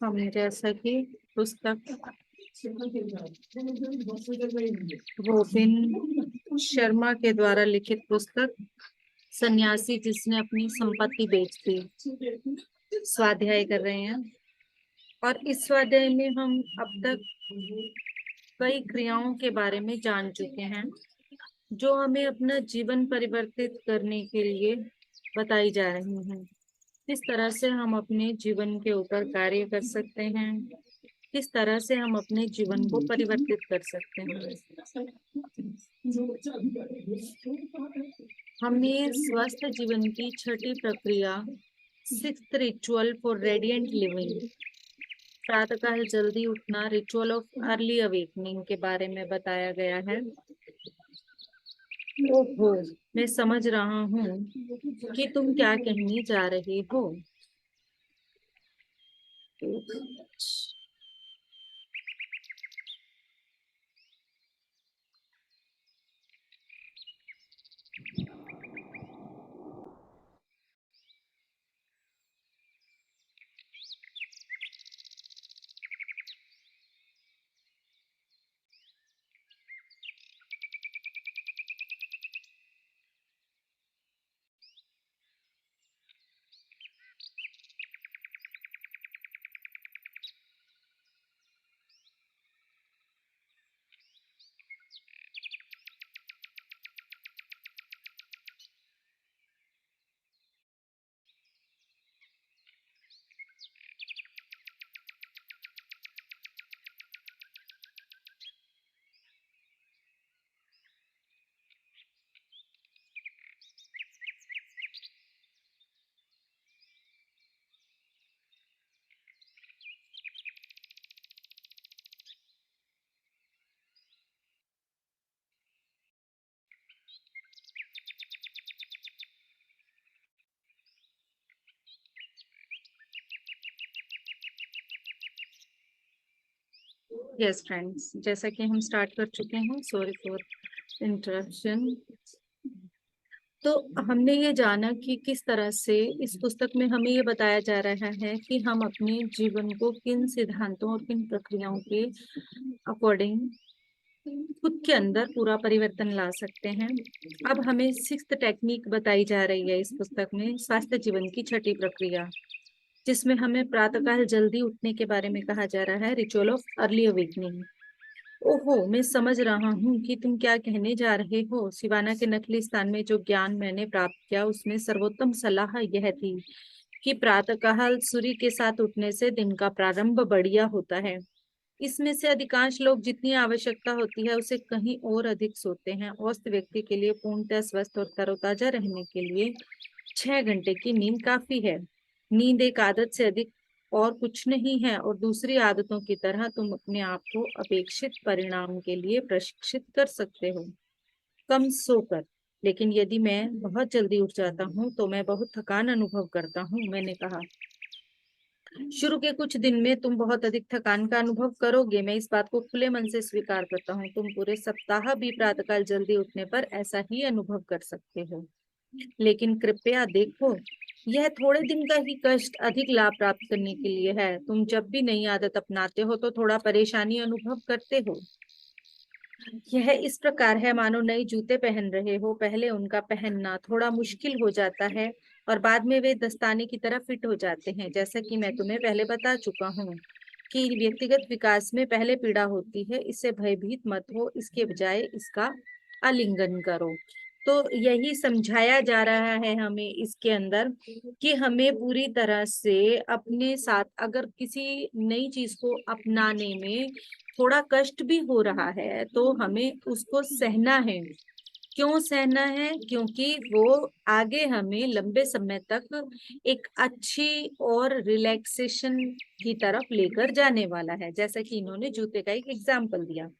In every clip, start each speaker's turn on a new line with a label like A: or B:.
A: हम जैसा कि पुस्तक रोबिन शर्मा के द्वारा लिखित पुस्तक सन्यासी जिसने अपनी संपत्ति बेच दी स्वाध्याय कर रहे हैं। और इस स्वाध्याय में हम अब तक कई क्रियाओं के बारे में जान चुके हैं जो हमें अपना जीवन परिवर्तित करने के लिए बताई जा रही हैं। किस तरह से हम अपने जीवन के ऊपर कार्य कर सकते हैं, किस तरह से हम अपने जीवन को परिवर्तित कर सकते हैं। हमें स्वस्थ जीवन की छठी प्रक्रिया, sixth ritual for radiant living, प्रातःकाल जल्दी उठना, रिचुअल ऑफ अर्ली अवेकनिंग के बारे में बताया गया है। ओहो, मैं समझ रहा हूँ कि तुम क्या कहने जा रहे हो। यस फ्रेंड्स, जैसा कि हम स्टार्ट कर चुके हैं, सॉरी फॉर इंटरप्शन। तो हमने ये जाना कि किस तरह से इस पुस्तक में हमें ये बताया जा रहा है कि हम अपने जीवन को किन सिद्धांतों और किन प्रक्रियाओं के अकॉर्डिंग खुद के अंदर पूरा परिवर्तन ला सकते हैं। अब हमें सिक्स्थ टेक्निक बताई जा रही है इस पुस्तक में, स्वास्थ्य जीवन की छठी प्रक्रिया, जिसमें हमें प्रातःकाल जल्दी उठने के बारे में कहा जा रहा है, रिचुअल ऑफ अर्ली अवेकनिंग। ओहो, मैं समझ रहा हूँ कि तुम क्या कहने जा रहे हो। सिवाना के नकली स्थान में जो ज्ञान मैंने प्राप्त किया उसमें सर्वोत्तम सलाह यह थी कि प्रातःकाल सूर्य के साथ उठने से दिन का प्रारंभ बढ़िया होता है। इसमें से अधिकांश लोग जितनी आवश्यकता होती है उसे कहीं और अधिक सोते हैं। औसत व्यक्ति के लिए पूर्णतः स्वस्थ और तरोताजा रहने के लिए 6 घंटे की नींद काफी है। नींद एक आदत से अधिक और कुछ नहीं है, और दूसरी आदतों की तरह तुम अपने आप को अपेक्षित परिणाम के लिए प्रशिक्षित कर सकते हो, कम सोकर। लेकिन यदि मैं बहुत जल्दी उठ जाता हूँ तो मैं बहुत थकान अनुभव करता हूँ। मैंने कहा, शुरू के कुछ दिन में तुम बहुत अधिक थकान का अनुभव करोगे, मैं इस बात को खुले मन से स्वीकार करता हूँ। तुम पूरे सप्ताह भी प्रातःकाल जल्दी उठने पर ऐसा ही अनुभव कर सकते हो। लेकिन कृपया देखो, यह थोड़े दिन का ही कष्ट अधिक लाभ प्राप्त करने के लिए है। तुम जब भी नई आदत अपनाते हो तो थोड़ा परेशानी अनुभव करते हो। यह इस प्रकार है मानो नए जूते पहन रहे हो। पहले उनका पहनना थोड़ा मुश्किल हो जाता है और बाद में वे दस्ताने की तरह फिट हो जाते हैं। जैसा कि मैं तुम्हें पहले बता चुका हूँ कि व्यक्तिगत विकास में पहले पीड़ा होती है, इससे भयभीत मत हो, इसके बजाय इसका आलिंगन करो। तो यही समझाया जा रहा है हमें इसके अंदर कि हमें पूरी तरह से अपने साथ, अगर किसी नई चीज को अपनाने में थोड़ा कष्ट भी हो रहा है तो हमें उसको सहना है। क्यों सहना है? क्योंकि वो आगे हमें लंबे समय तक एक अच्छी और रिलैक्सेशन की तरफ लेकर जाने वाला है, जैसा कि इन्होंने जूते का एक एग्जाम्पल दिया।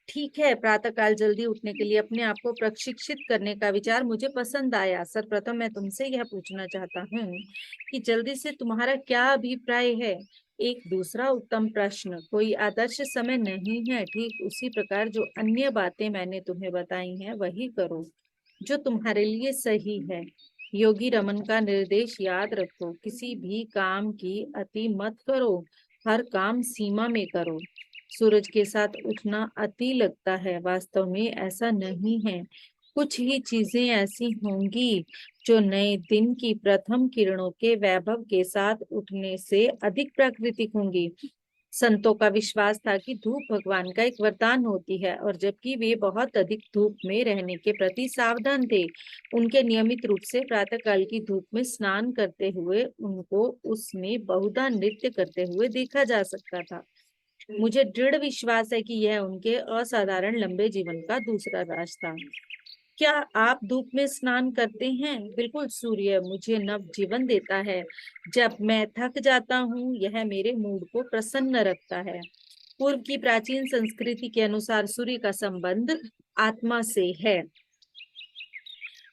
A: ठीक है, प्रातःकाल जल्दी उठने के लिए अपने आप को प्रशिक्षित करने का विचार मुझे पसंद आया। सर्वप्रथम मैं तुमसे यह पूछना चाहता हूँ कि जल्दी से तुम्हारा क्या अभिप्राय है। एक दूसरा उत्तम प्रश्न, कोई आदर्श समय नहीं है। ठीक उसी प्रकार जो अन्य बातें मैंने तुम्हें बताई हैं वही करो जो तुम्हारे लिए सही है। योगी रमन का निर्देश याद रखो, किसी भी काम की अति मत करो, हर काम सीमा में करो। सूरज के साथ उठना अति लगता है, वास्तव में ऐसा नहीं है। कुछ ही चीजें ऐसी होंगी जो नए दिन की प्रथम किरणों के वैभव के साथ उठने से अधिक प्राकृतिक होंगी। संतों का विश्वास था कि धूप भगवान का एक वरदान होती है, और जबकि वे बहुत अधिक धूप में रहने के प्रति सावधान थे, उनके नियमित रूप से प्रातःकाल की धूप में स्नान करते हुए उनको उसमें बहुधा नृत्य करते हुए देखा जा सकता था। मुझे दृढ़ विश्वास है कि यह उनके असाधारण लंबे जीवन का दूसरा राज था। क्या आप धूप में स्नान करते हैं? बिल्कुल, सूर्य मुझे नव जीवन देता है। जब मैं थक जाता हूँ, यह मेरे मूड को प्रसन्न रखता है। पूर्व की प्राचीन संस्कृति के अनुसार सूर्य का संबंध आत्मा से है।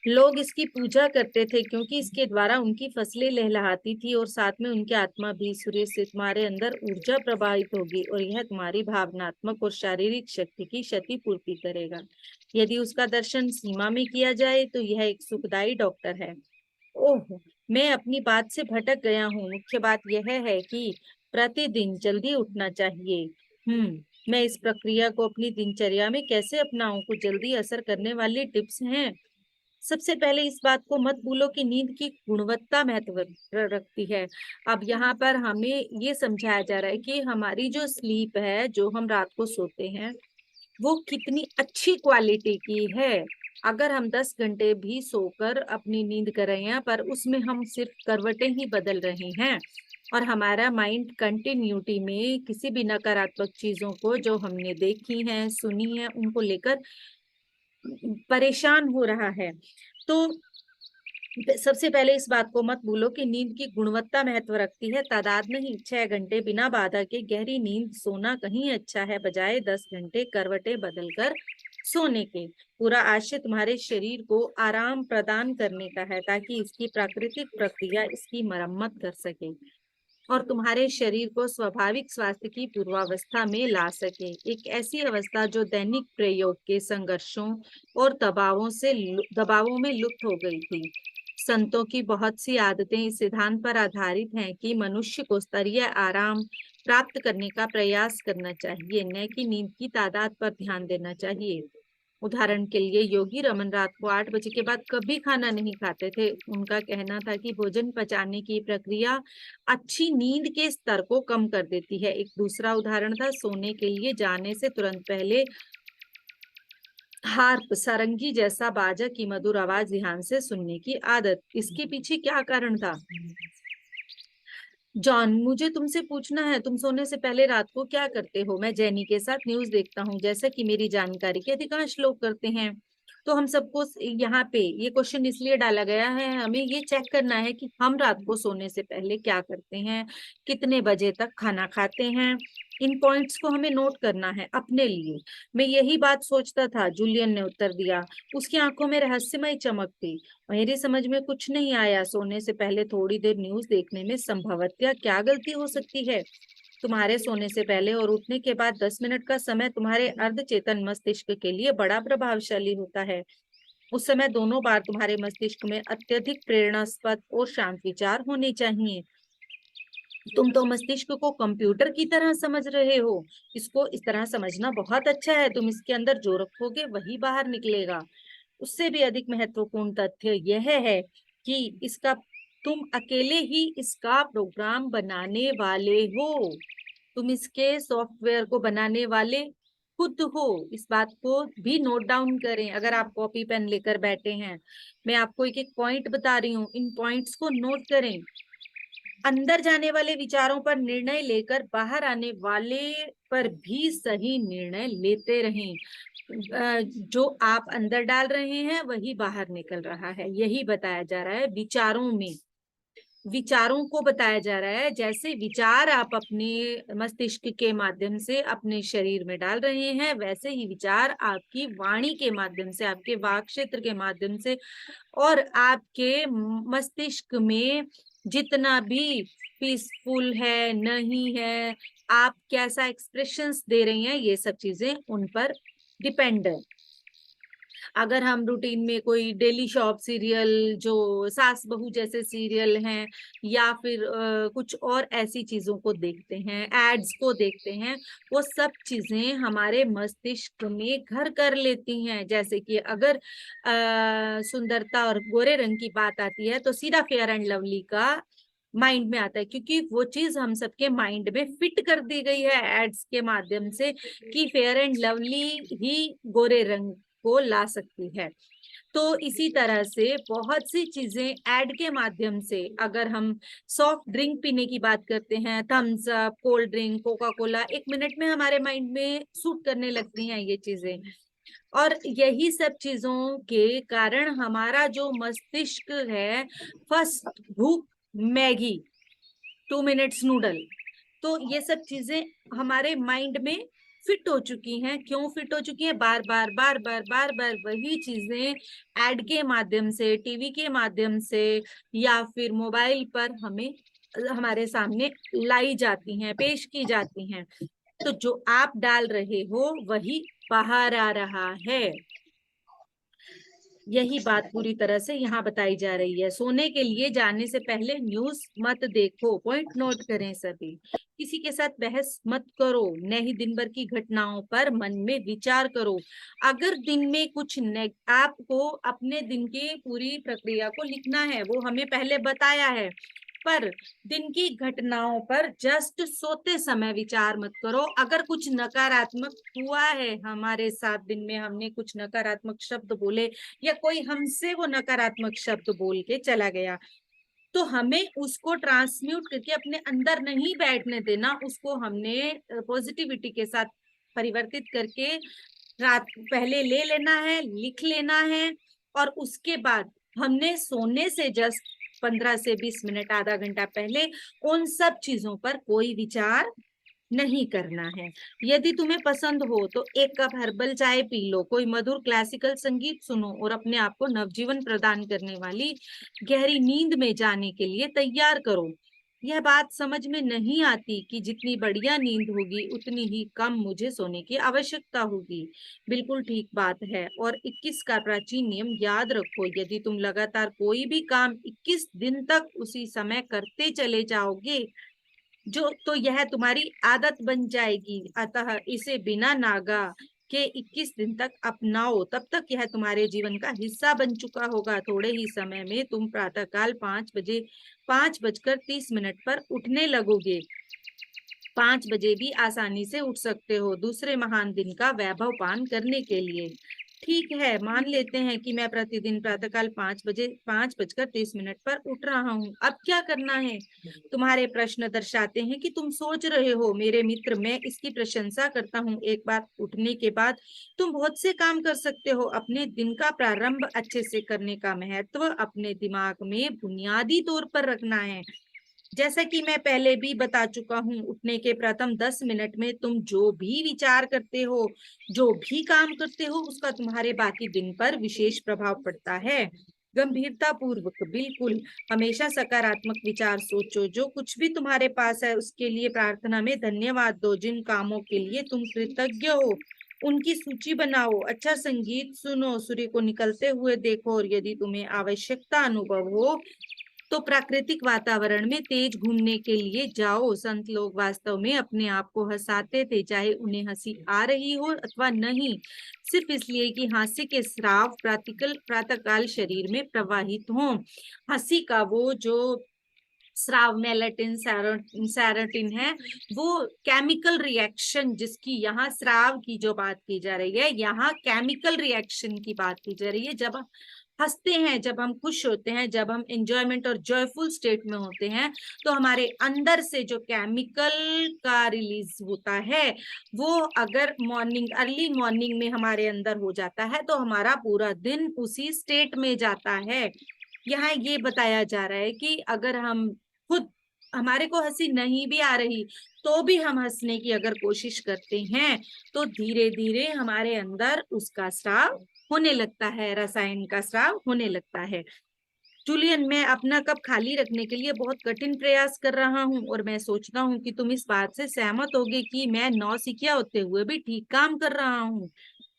A: लोग इसकी पूजा करते थे क्योंकि इसके द्वारा उनकी फसलें लहलहाती थी, और साथ में उनकी आत्मा भी। सूर्य से तुम्हारे अंदर ऊर्जा प्रवाहित होगी और यह तुम्हारी भावनात्मक और शारीरिक शक्ति की क्षतिपूर्ति करेगा। यदि उसका दर्शन सीमा में किया जाए तो यह एक सुखदायी डॉक्टर है। ओह, मैं अपनी बात से भटक गया हूँ। मुख्य बात यह है कि प्रतिदिन जल्दी उठना चाहिए। मैं इस प्रक्रिया को अपनी दिनचर्या में कैसे अपनाऊं? कुछ जल्दी असर करने वाली टिप्स हैं। सबसे पहले इस बात को मत भूलो कि नींद की गुणवत्ता महत्व रखती है। अब यहाँ पर हमें ये समझाया जा रहा है कि हमारी जो स्लीप है, जो हम रात को सोते हैं, वो कितनी अच्छी क्वालिटी की है। अगर हम 10 घंटे भी सोकर अपनी नींद कर रहे हैं, पर उसमें हम सिर्फ करवटें ही बदल रहे हैं, और हमारा माइंड कंटिन्यूटी में किसी भी नकारात्मक चीजों को जो हमने देखी हैं, सुनी है, उनको लेकर परेशान हो रहा है। तो सबसे पहले इस बात को मत भूलो कि नींद की गुणवत्ता महत्व रखती है, तादाद नहीं। 6 घंटे बिना बाधा के गहरी नींद सोना कहीं अच्छा है, बजाय 10 घंटे करवटें बदलकर सोने के। पूरा आशय तुम्हारे शरीर को आराम प्रदान करने का है, ताकि इसकी प्राकृतिक प्रक्रिया इसकी मरम्मत कर सके और तुम्हारे शरीर को स्वाभाविक स्वास्थ्य की पूर्वावस्था में ला सके। एक ऐसी अवस्था जो दैनिक प्रयोग के संघर्षों और दबावों में लुप्त हो गई थी। संतों की बहुत सी आदतें इस सिद्धांत पर आधारित हैं कि मनुष्य को स्तरीय आराम प्राप्त करने का प्रयास करना चाहिए, न कि नींद की तादाद पर ध्यान देना चाहिए। उदाहरण के लिए योगी रमन रात को 8 बजे के बाद कभी खाना नहीं खाते थे। उनका कहना था कि भोजन पचाने की प्रक्रिया अच्छी नींद के स्तर को कम कर देती है। एक दूसरा उदाहरण था सोने के लिए जाने से तुरंत पहले हार्प, सारंगी जैसा बाजा की मधुर आवाज ध्यान से सुनने की आदत। इसके पीछे क्या कारण था? जॉन, मुझे तुमसे पूछना है, तुम सोने से पहले रात को क्या करते हो? मैं जेनी के साथ न्यूज देखता हूँ, जैसा कि मेरी जानकारी के अधिकांश लोग करते हैं। तो हम सबको यहाँ पे ये क्वेश्चन इसलिए डाला गया है, हमें ये चेक करना है कि हम रात को सोने से पहले क्या करते हैं, कितने बजे तक खाना खाते हैं। इन पॉइंट्स को हमें नोट करना है अपने लिए। मैं यही बात सोचता था, जूलियन ने उत्तर दिया। उसकी आंखों में रहस्यमय चमक थी। मेरी समझ में कुछ नहीं आया। सोने से पहले थोड़ी देर न्यूज देखने में संभवतः क्या गलती हो सकती है? तुम्हारे सोने से पहले और उठने के बाद 10 मिनट का समय तुम्हारे अर्धचेतन मस्तिष्क के लिए बड़ा प्रभावशाली होता है। उस समय दोनों बार तुम्हारे मस्तिष्क में अत्यधिक प्रेरणास्पद और शांत विचार होने चाहिए। तुम तो मस्तिष्क को कंप्यूटर की तरह समझ रहे हो। इसको इस तरह समझना बहुत अच्छा है। तुम इसके अंदर जो रखोगे वही बाहर निकलेगा। उससे भी अधिक महत्वपूर्ण तथ्य यह है कि इसका तुम अकेले ही इसका प्रोग्राम बनाने वाले हो। तुम इसके सॉफ्टवेयर को बनाने वाले खुद हो। इस बात को भी नोट डाउन करें अगर आप कॉपी पेन लेकर बैठे हैं। मैं आपको एक एक पॉइंट बता रही हूँ, इन पॉइंट्स को नोट करें। अंदर जाने वाले विचारों पर निर्णय लेकर बाहर आने वाले पर भी सही निर्णय लेते रहें। जो आप अंदर डाल रहे हैं वही बाहर निकल रहा है, यही बताया जा रहा है। विचारों को बताया जा रहा है। जैसे विचार आप अपने मस्तिष्क के माध्यम से अपने शरीर में डाल रहे हैं, वैसे ही विचार आपकी वाणी के माध्यम से, आपके वाक क्षेत्र के माध्यम से और आपके मस्तिष्क में जितना भी पीसफुल है, नहीं है, आप कैसा एक्सप्रेशंस दे रही हैं, ये सब चीजें उन पर डिपेंड है। अगर हम रूटीन में कोई डेली शॉप सीरियल जो सास बहू जैसे सीरियल हैं या फिर कुछ और ऐसी चीजों को देखते हैं, एड्स को देखते हैं, वो सब चीजें हमारे मस्तिष्क में घर कर लेती हैं। जैसे कि अगर सुंदरता और गोरे रंग की बात आती है तो सीधा फेयर एंड लवली का माइंड में आता है, क्योंकि वो चीज हम सबके माइंड में फिट कर दी गई है एड्स के माध्यम से कि फेयर एंड लवली ही गोरे रंग को ला सकती है। तो इसी तरह से बहुत सी चीजें ऐड के माध्यम से, अगर हम सॉफ्ट ड्रिंक पीने की बात करते हैं, Thums Up, cold drink, Coca Cola, 1 minute में हमारे माइंड में सूट करने लगती हैं ये चीजें। और यही सब चीजों के कारण हमारा जो मस्तिष्क है, फर्स्ट भूख मैगी, 2 मिनट्स नूडल, तो ये सब चीजें हमारे माइंड में फिट हो चुकी हैं। क्यों फिट हो चुकी हैं? बार बार बार बार बार बार वही चीजें एड के माध्यम से, टीवी के माध्यम से या फिर मोबाइल पर हमें हमारे सामने लाई जाती हैं, पेश की जाती हैं। तो जो आप डाल रहे हो वही बाहर आ रहा है। यही बात पूरी तरह से यहाँ बताई जा रही है। सोने के लिए जाने से पहले न्यूज मत देखो, पॉइंट नोट करें सभी। किसी के साथ बहस मत करो, न ही दिन भर की घटनाओं पर मन में विचार करो। अगर दिन में कुछ आपको अपने दिन की पूरी प्रक्रिया को लिखना है, वो हमें पहले बताया है, पर दिन की घटनाओं पर जस्ट सोते समय विचार मत करो। अगर कुछ नकारात्मक हुआ है हमारे साथ, दिन में हमने कुछ नकारात्मक शब्द बोले या कोई हमसे वो नकारात्मक शब्द बोल के चला गया, तो हमें उसको ट्रांसम्यूट करके अपने अंदर नहीं बैठने देना, उसको हमने पॉजिटिविटी के साथ परिवर्तित करके रात पहले ले लेना है, लिख लेना है। और उसके बाद हमने सोने से जस्ट 15 से 20 मिनट, आधा घंटा पहले उन सब चीजों पर कोई विचार नहीं करना है। यदि तुम्हें पसंद हो तो 1 कप हर्बल चाय पी लो, कोई मधुर क्लासिकल संगीत सुनो और अपने आप को नवजीवन प्रदान करने वाली गहरी नींद में जाने के लिए तैयार करो। यह बात समझ में नहीं आती कि जितनी बढ़िया नींद होगी उतनी ही कम मुझे सोने की आवश्यकता होगी। बिल्कुल ठीक बात है। और 21 का प्राचीन नियम याद रखो, यदि तुम लगातार कोई भी काम 21 दिन तक उसी समय करते चले जाओगे जो तो यह तुम्हारी आदत बन जाएगी। अतः इसे बिना नागा के 21 दिन तक अपनाओ, तब तक यह तुम्हारे जीवन का हिस्सा बन चुका होगा। थोड़े ही समय में तुम प्रातःकाल 5:30 पर उठने लगोगे। 5 बजे भी आसानी से उठ सकते हो दूसरे महान दिन का वैभव पान करने के लिए। ठीक है, मान लेते हैं कि मैं प्रतिदिन प्रातःकाल 5:30 पर उठ रहा हूँ। अब क्या करना है? तुम्हारे प्रश्न दर्शाते हैं कि तुम सोच रहे हो, मेरे मित्र, मैं इसकी प्रशंसा करता हूँ। एक बार उठने के बाद तुम बहुत से काम कर सकते हो। अपने दिन का प्रारंभ अच्छे से करने का महत्व अपने दिमाग में बुनियादी तौर पर रखना है। जैसा कि मैं पहले भी बता चुका हूँ, उठने के प्रथम 10 मिनट में तुम जो भी विचार करते हो, जो भी काम करते हो, उसका तुम्हारे बाकी दिन पर विशेष प्रभाव पड़ता है। गंभीरता पूर्वक, बिल्कुल, हमेशा सकारात्मक विचार सोचो। जो कुछ भी तुम्हारे पास है उसके लिए प्रार्थना में धन्यवाद दो। जिन कामों के लिए तुम कृतज्ञ हो उनकी सूची बनाओ। अच्छा संगीत सुनो, सूर्य को निकलते हुए देखो, और यदि तुम्हें आवश्यकता अनुभव हो तो प्राकृतिक वातावरण में तेज घूमने के लिए जाओ। संत लोग वास्तव में अपने आप को हंसाते थे, चाहे उन्हें हंसी आ रही हो अथवा नहीं, सिर्फ इसलिए कि हास्य के स्राव प्रातःकाल शरीर में प्रवाहित हों। हंसी का वो जो स्राव, मेलेटिन, सेरोटिन है, वो केमिकल रिएक्शन, जिसकी यहाँ स्राव की जो बात की जा रही है, यहाँ केमिकल रिएक्शन की बात की जा रही है। जब हम हंसते हैं, जब हम खुश होते हैं, जब हम एंजॉयमेंट और जॉयफुल स्टेट में होते हैं, तो हमारे अंदर से जो केमिकल का रिलीज होता है, वो अगर अर्ली मॉर्निंग में हमारे अंदर हो जाता है तो हमारा पूरा दिन उसी स्टेट में जाता है। यहाँ ये बताया जा रहा है कि अगर हम खुद, हमारे को हंसी नहीं भी आ रही तो भी हम हंसने की अगर कोशिश करते हैं तो धीरे धीरे हमारे अंदर उसका स्राव होने लगता है, रसायन का स्राव होने लगता है। जूलियन, मैं अपना कप खाली रखने के लिए बहुत कठिन प्रयास कर रहा हूँ और मैं सोचता हूँ कि तुम इस बात से सहमत होगे कि मैं नौसिखिया होते हुए भी ठीक काम कर रहा हूँ।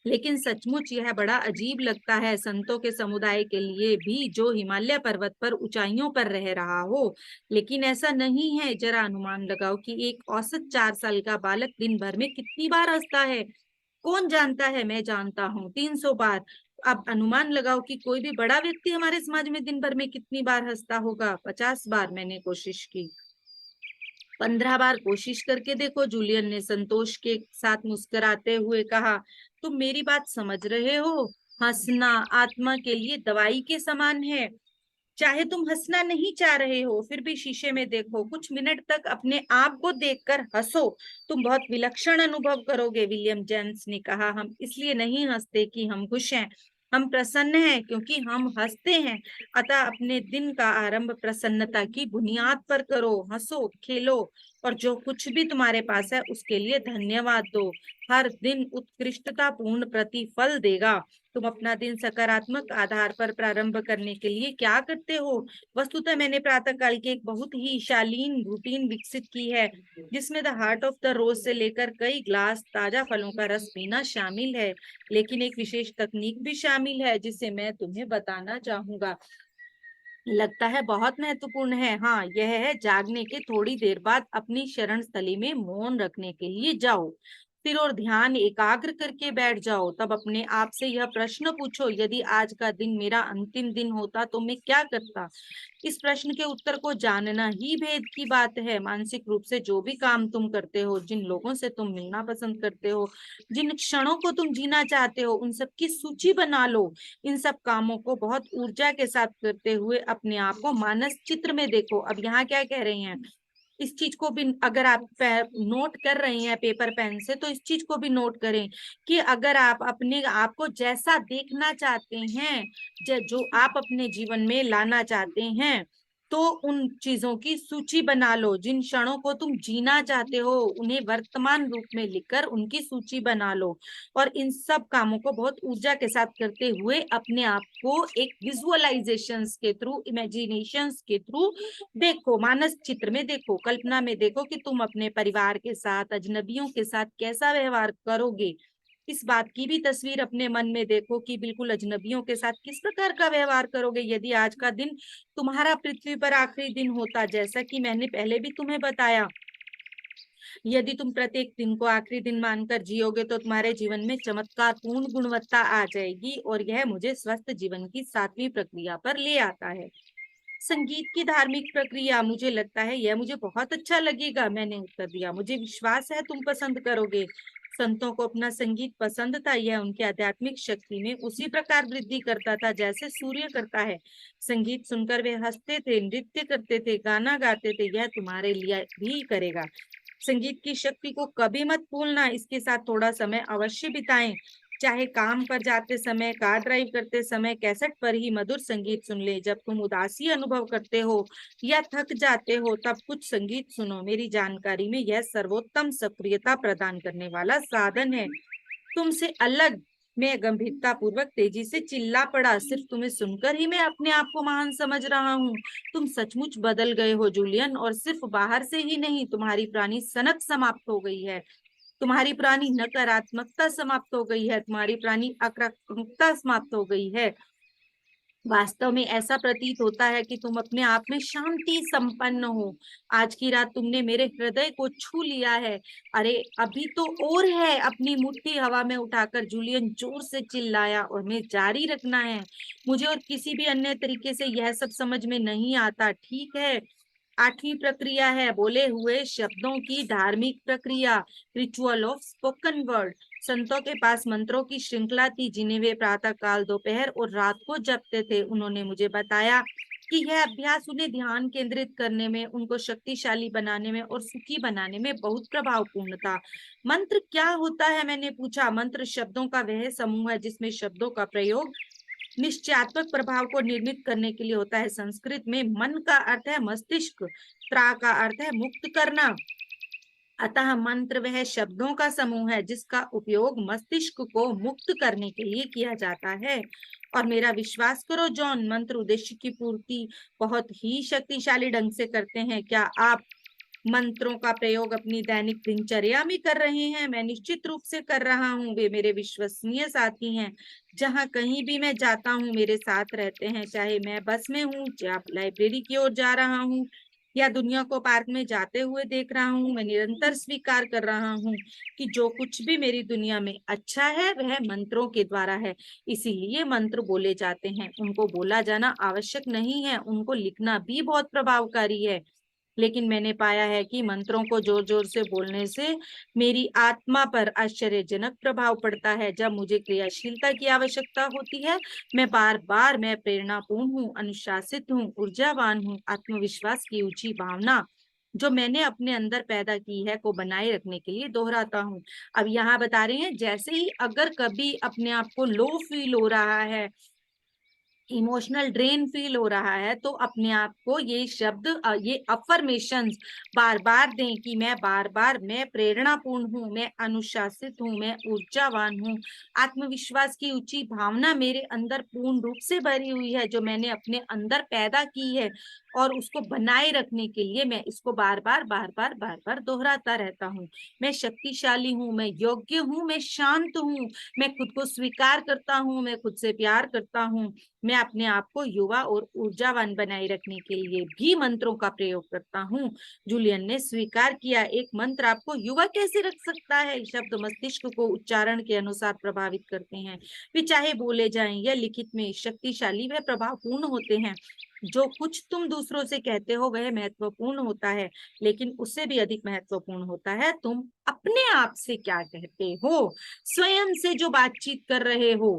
A: लेकिन सचमुच यह बड़ा अजीब लगता है संतों के समुदाय के लिए भी, जो हिमालय पर्वत पर ऊंचाइयों पर रह रहा हो। लेकिन ऐसा नहीं है। जरा अनुमान लगाओ कि एक औसत 4 साल का बालक दिन भर में कितनी बार हंसता है। कौन जानता है? मैं जानता हूँ, 300 बार। अब अनुमान लगाओ कि कोई भी बड़ा व्यक्ति हमारे समाज में दिन भर में कितनी बार हंसता होगा। 50 बार। मैंने कोशिश की। 15 बार कोशिश करके देखो, जूलियन ने संतोष के साथ मुस्कुराते हुए कहा। तुम मेरी बात समझ रहे हो? हंसना आत्मा के लिए दवाई के समान है। चाहे तुम हंसना नहीं चाह रहे हो, फिर भी शीशे में देखो, कुछ मिनट तक अपने आप को देखकर हंसो। तुम बहुत विलक्षण अनुभव करोगे। विलियम जेम्स ने कहा, हम इसलिए नहीं हंसते कि हम खुश हैं, हम प्रसन्न हैं क्योंकि हम हंसते हैं। अतः अपने दिन का आरंभ प्रसन्नता की बुनियाद पर करो। हंसो, खेलो और जो कुछ भी तुम्हारे पास है उसके लिए धन्यवाद दो। हर दिन उत्कृष्टता पूर्ण प्रतिफल देगा। तुम अपना दिन सकारात्मक आधार पर प्रारंभ करने के लिए क्या करते हो? वस्तुतः मैंने प्रातःकाल की एक बहुत ही शालीन रूटीन विकसित की है, जिसमें द हार्ट ऑफ द रोज से लेकर कई ग्लास ताजा फलों का रस पीना शामिल है। लेकिन एक विशेष तकनीक भी शामिल है जिसे मैं तुम्हें बताना चाहूंगा। लगता है बहुत महत्वपूर्ण है। हाँ, यह है जागने के थोड़ी देर बाद अपनी शरण स्थली में मौन रखने के लिए जाओ। सिर और ध्यान एकाग्र करके बैठ जाओ। तब अपने आप से यह प्रश्न पूछो, यदि आज का दिन मेरा अंतिम दिन होता तो मैं क्या करता? इस प्रश्न के उत्तर को जानना ही भेद की बात है। मानसिक रूप से जो भी काम तुम करते हो, जिन लोगों से तुम मिलना पसंद करते हो, जिन क्षणों को तुम जीना चाहते हो, उन सब की सूची बना लो। इन सब कामों को बहुत ऊर्जा के साथ करते हुए अपने आप को मानस चित्र में देखो। अब यहाँ क्या कह रहे हैं, इस चीज को भी अगर आप नोट कर रहे हैं पेपर पेन से, तो इस चीज को भी नोट करें कि अगर आप अपने आप को जैसा देखना चाहते हैं, जो आप अपने जीवन में लाना चाहते हैं, तो उन चीजों की सूची बना लो। जिन क्षणों को तुम जीना चाहते हो, उन्हें वर्तमान रूप में लिखकर उनकी सूची बना लो। और इन सब कामों को बहुत ऊर्जा के साथ करते हुए अपने आप को एक विजुअलाइजेशंस के थ्रू, इमेजिनेशंस के थ्रू देखो, मानस चित्र में देखो, कल्पना में देखो कि तुम अपने परिवार के साथ, अजनबियों के साथ कैसा व्यवहार करोगे। इस बात की भी तस्वीर अपने मन में देखो कि बिल्कुल अजनबियों के साथ किस प्रकार का व्यवहार करोगे। यदि आज का दिन तुम्हारा पृथ्वी पर आखिरी दिन होता, जैसा कि मैंने पहले भी तुम्हें बताया, यदि तुम प्रत्येक दिन को आखिरी दिन मानकर जियोगे तो तुम्हारे जीवन में चमत्कार पूर्ण गुणवत्ता आ जाएगी। और यह मुझे स्वस्थ जीवन की 7वीं प्रक्रिया पर ले आता है, संगीत की धार्मिक प्रक्रिया। मुझे लगता है यह मुझे बहुत अच्छा लगेगा। मैंने उत्तर दिया, मुझे विश्वास है तुम पसंद करोगे। संतों को अपना संगीत पसंद था। यह उनकी आध्यात्मिक शक्ति में उसी प्रकार वृद्धि करता था जैसे सूर्य करता है। संगीत सुनकर वे हंसते थे, नृत्य करते थे, गाना गाते थे। यह तुम्हारे लिए भी करेगा। संगीत की शक्ति को कभी मत भूलना। इसके साथ थोड़ा समय अवश्य बिताएं। चाहे काम पर जाते समय, कार ड्राइव करते समय, कैसेट पर ही मधुर संगीत सुन ले। जब तुम उदासी अनुभव करते हो या थक जाते हो, तब कुछ संगीत सुनो। मेरी जानकारी में यह सर्वोत्तम सक्रियता प्रदान करने वाला साधन है। तुमसे अलग। मैं गंभीरता पूर्वक तेजी से चिल्ला पड़ा। सिर्फ तुम्हें सुनकर ही मैं अपने आप को महान समझ रहा हूँ। तुम सचमुच बदल गए हो जूलियन, और सिर्फ बाहर से ही नहीं, तुम्हारी पुरानी सनक समाप्त हो गई है। तुम्हारी पुरानी नकारात्मकता समाप्त हो गई है, तुम्हारी पुरानी आक्रामकता समाप्त हो गई है। वास्तव में ऐसा प्रतीत होता है कि तुम अपने आप में शांति संपन्न हो। आज की रात तुमने मेरे हृदय को छू लिया है। अरे अभी तो और है। अपनी मुट्ठी हवा में उठाकर जूलियन जोर से चिल्लाया, और हमें जारी रखना है। मुझे और किसी भी अन्य तरीके से यह सब समझ में नहीं आता। ठीक है, 8वीं प्रक्रिया है बोले हुए शब्दों की धार्मिक प्रक्रिया, रिचुअल ऑफ स्पोकन वर्ड। संतों के पास मंत्रों की श्रृंखला थी जिन्हें वे प्रातः काल, दोपहर और रात को जपते थे। उन्होंने मुझे बताया कि यह अभ्यास उन्हें ध्यान केंद्रित करने में, उनको शक्तिशाली बनाने में और सुखी बनाने में बहुत प्रभावपूर्ण था। मंत्र क्या होता है? मैंने पूछा। मंत्र शब्दों का वह समूह है जिसमें शब्दों का प्रयोग निश्चयात्मक प्रभाव को निर्मित करने के लिए होता है। संस्कृत में मन का अर्थ है मस्तिष्क, त्रा का अर्थ है मुक्त करना। अतः मंत्र वह शब्दों का समूह है जिसका उपयोग मस्तिष्क को मुक्त करने के लिए किया जाता है। और मेरा विश्वास करो जॉन, मंत्र उद्देश्य की पूर्ति बहुत ही शक्तिशाली ढंग से करते हैं। क्या आप मंत्रों का प्रयोग अपनी दैनिक दिनचर्या में कर रहे हैं? मैं निश्चित रूप से कर रहा हूँ। वे मेरे विश्वसनीय साथी हैं। जहाँ कहीं भी मैं जाता हूँ मेरे साथ रहते हैं, चाहे मैं बस में हूँ या लाइब्रेरी की ओर जा रहा हूँ या दुनिया को पार्क में जाते हुए देख रहा हूँ। मैं निरंतर स्वीकार कर रहा हूँ कि जो कुछ भी मेरी दुनिया में अच्छा है वह मंत्रों के द्वारा है। इसीलिए मंत्र बोले जाते हैं। उनको बोला जाना आवश्यक नहीं है, उनको लिखना भी बहुत प्रभावकारी है। लेकिन मैंने पाया है कि मंत्रों को जोर जोर से बोलने से मेरी आत्मा पर आश्चर्यजनक प्रभाव पड़ता है। जब मुझे क्रियाशीलता की आवश्यकता होती है, मैं प्रेरणापूर्ण हूँ, अनुशासित हूँ, ऊर्जावान हूँ। आत्मविश्वास की ऊंची भावना जो मैंने अपने अंदर पैदा की है को बनाए रखने के लिए दोहराता हूँ। अब यहाँ बता रहे हैं, जैसे ही अगर कभी अपने आप को लो फील हो रहा है, इमोशनल ड्रेन फील हो रहा है, तो अपने आप को ये शब्द ये अफर्मेशंस बार बार दें कि मैं प्रेरणापूर्ण हूँ, मैं अनुशासित हूँ, मैं ऊर्जावान हूँ। आत्मविश्वास की ऊंची भावना मेरे अंदर पूर्ण रूप से भरी हुई है, जो मैंने अपने अंदर पैदा की है, और उसको बनाए रखने के लिए मैं इसको बार बार दोहराता रहता हूँ। मैं शक्तिशाली हूँ, मैं योग्य हूँ, मैं शांत हूँ, मैं खुद को स्वीकार करता हूँ, मैं खुद से प्यार करता हूँ। मैं अपने आप को युवा और ऊर्जावान बनाए रखने के लिए भी मंत्रों का प्रयोग करता हूँ। जूलियन ने स्वीकार किया, एक मंत्र आपको युवा कैसे रख सकता है? शब्द मस्तिष्क को उच्चारण के अनुसार प्रभावित करते हैं। वे चाहे बोले जाएं या लिखित में शक्तिशाली व प्रभावपूर्ण होते हैं। जो कुछ तुम दूसरों से कहते हो वह महत्वपूर्ण होता है, लेकिन उससे भी अधिक महत्वपूर्ण होता है तुम अपने आप से क्या कहते हो। स्वयं से जो बातचीत कर रहे हो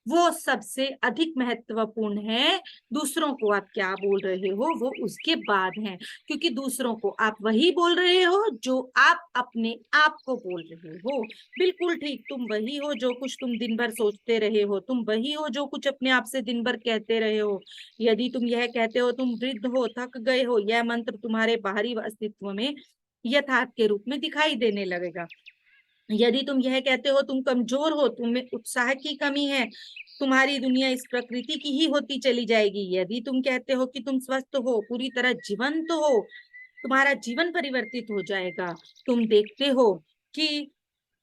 A: वो सबसे अधिक महत्वपूर्ण है। दूसरों को आप क्या बोल रहे हो वो उसके बाद है, क्योंकि दूसरों को आप वही बोल रहे हो जो आप अपने आप को बोल रहे हो। बिल्कुल ठीक, तुम वही हो जो कुछ तुम दिन भर सोचते रहे हो, तुम वही हो जो कुछ अपने आप से दिन भर कहते रहे हो। यदि तुम यह कहते हो तुम वृद्ध हो, थक गए हो, यह मंत्र तुम्हारे बाहरी अस्तित्व में यथार्थ के रूप में दिखाई देने लगेगा। यदि तुम यह कहते हो तुम कमजोर हो, तुम्हें उत्साह की कमी है, तुम्हारी दुनिया इस प्रकृति की ही होती चली जाएगी। यदि तुम कहते हो कि तुम स्वस्थ हो, पूरी तरह जीवंत हो, तुम्हारा जीवन परिवर्तित हो जाएगा। तुम देखते हो कि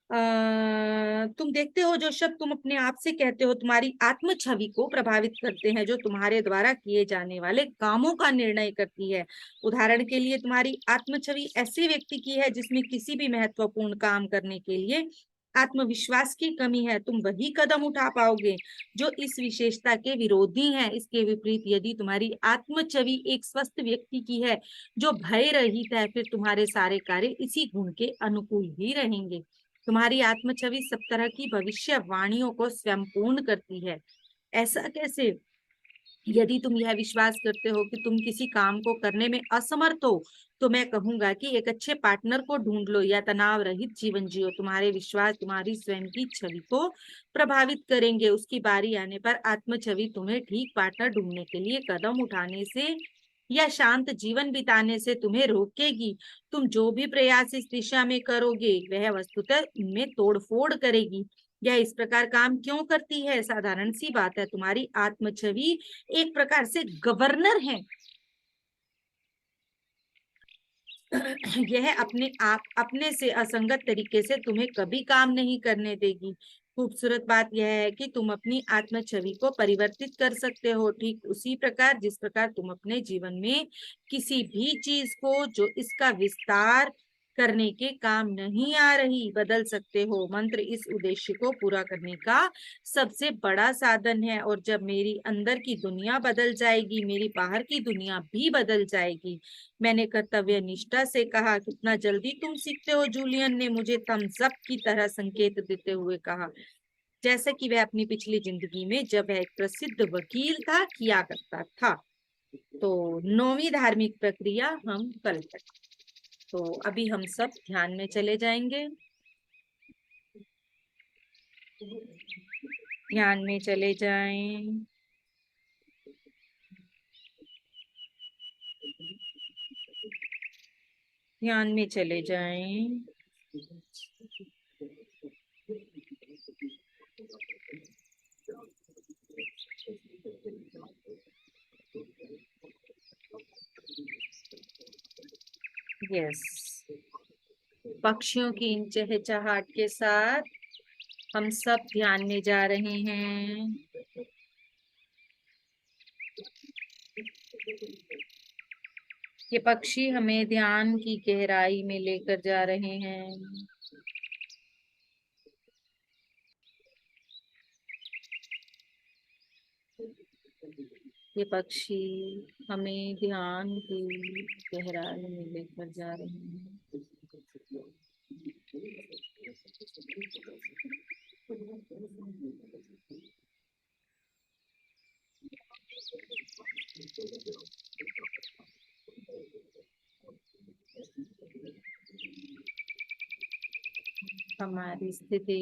A: तुम देखते हो जो शब्द तुम अपने आप से कहते हो तुम्हारी आत्म छवि को प्रभावित करते हैं, जो तुम्हारे द्वारा किए जाने वाले कामों का निर्णय करती है। उदाहरण के लिए तुम्हारी आत्म छवि ऐसे व्यक्ति की है जिसमें किसी भी महत्वपूर्ण काम करने के लिए आत्मविश्वास की कमी है। तुम वही कदम उठा पाओगे जो इस विशेषता के विरोधी हैं। इसके विपरीत यदि तुम्हारी आत्म छवि एक स्वस्थ व्यक्ति की है जो भय रहित है, फिर तुम्हारे सारे कार्य इसी गुण के अनुकूल ही रहेंगे। तुम्हारी आत्म छवि सब तरह की भविष्यवाणियों को स्वयं पूर्ण करती है। ऐसा कैसे? यदि तुम यह विश्वास करते हो कि तुम किसी काम को करने में असमर्थ हो, तो मैं कहूंगा कि एक अच्छे पार्टनर को ढूंढ लो या तनाव रहित जीवन जियो। तुम्हारे विश्वास तुम्हारी स्वयं की छवि को प्रभावित करेंगे। उसकी बारी आने पर आत्म छवि तुम्हें ठीक पार्टनर ढूंढने के लिए कदम उठाने से या शांत जीवन बिताने से तुम्हें रोकेगी। तुम जो भी प्रयास इस दिशा में करोगे वह वस्तुतः इनमें तोड़फोड़ करेगी। यह इस प्रकार काम क्यों करती है? साधारण सी बात है, तुम्हारी आत्म छवि एक प्रकार से गवर्नर है। यह अपने आप अपने से असंगत तरीके से तुम्हें कभी काम नहीं करने देगी। खूबसूरत बात यह है कि तुम अपनी आत्म छवि को परिवर्तित कर सकते हो, ठीक उसी प्रकार जिस प्रकार तुम अपने जीवन में किसी भी चीज को जो इसका विस्तार करने के काम नहीं आ रही बदल सकते हो। मंत्र इस उद्देश्य को पूरा करने का सबसे बड़ा साधन है, और जब मेरी अंदर की दुनिया बदल जाएगी मेरी बाहर की दुनिया भी बदल जाएगी। मैंने कर्तव्य निष्ठा से कहा, कितना जल्दी तुम सीखते हो? जूलियन ने मुझे थम्स अप की तरह संकेत देते हुए कहा, जैसे कि वह अपनी पिछली जिंदगी में जब वह एक प्रसिद्ध वकील था किया करता था। तो 9वीं धार्मिक प्रक्रिया हम कल तक। तो अभी हम सब ध्यान में चले जाएंगे। ध्यान में चले जाएं। ध्यान में चले जाएं। यस, पक्षियों की इन चहचहाट के साथ हम सब ध्यान में जा रहे हैं। ये पक्षी हमें ध्यान की गहराई में लेकर जा रहे हैं। ये पक्षी हमें ध्यान की गहराई में लेकर जा रहे हैं। हमारी स्थिति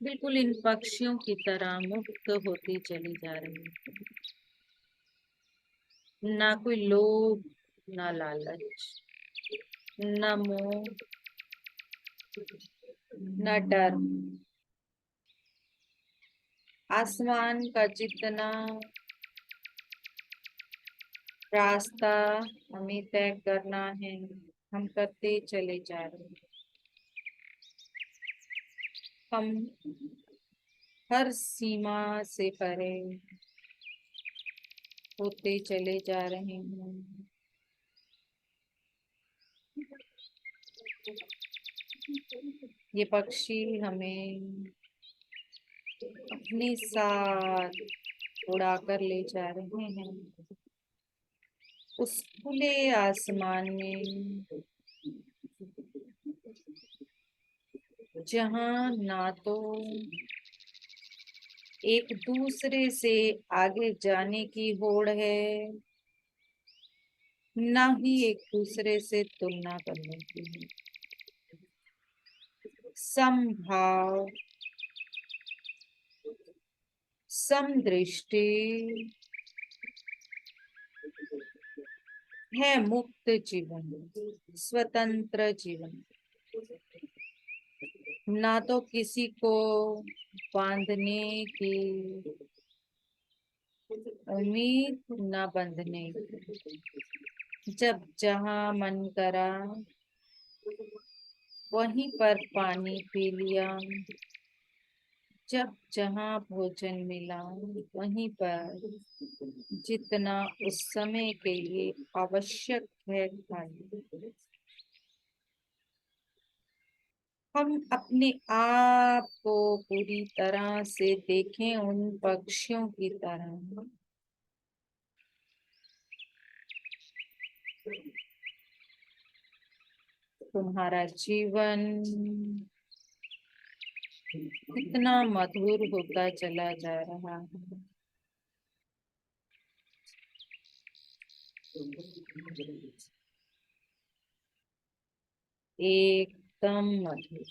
A: बिल्कुल इन पक्षियों की तरह मुक्त होती चली जा रही है। ना कोई लोभ, ना लालच, ना मोह, ना डर। आसमान का जितना रास्ता हमें तय करना है, हम करते चले जा रहे हैं। हम हर सीमा से परे होते चले जा रहे हैं। ये पक्षी हमें अपने साथ उड़ाकर ले जा रहे हैं उस खुले आसमान में, जहां ना तो एक दूसरे से आगे जाने की होड़ है, ना ही एक दूसरे से तुलना करने की है। समभाव, समदृष्टि है मुक्त जीवन, स्वतंत्र जीवन। ना तो किसी को बांधने की उम्मीद, ना बंधने की। जब जहां मन करा वहीं पर पानी पी लिया, जब जहां भोजन मिला वहीं पर जितना उस समय के लिए आवश्यक है खा लिया। हम अपने आप को पूरी तरह से देखें उन पक्षियों की तरह। तुम्हारा जीवन कितना मधुर होता चला जा रहा है। एकदम मधुर।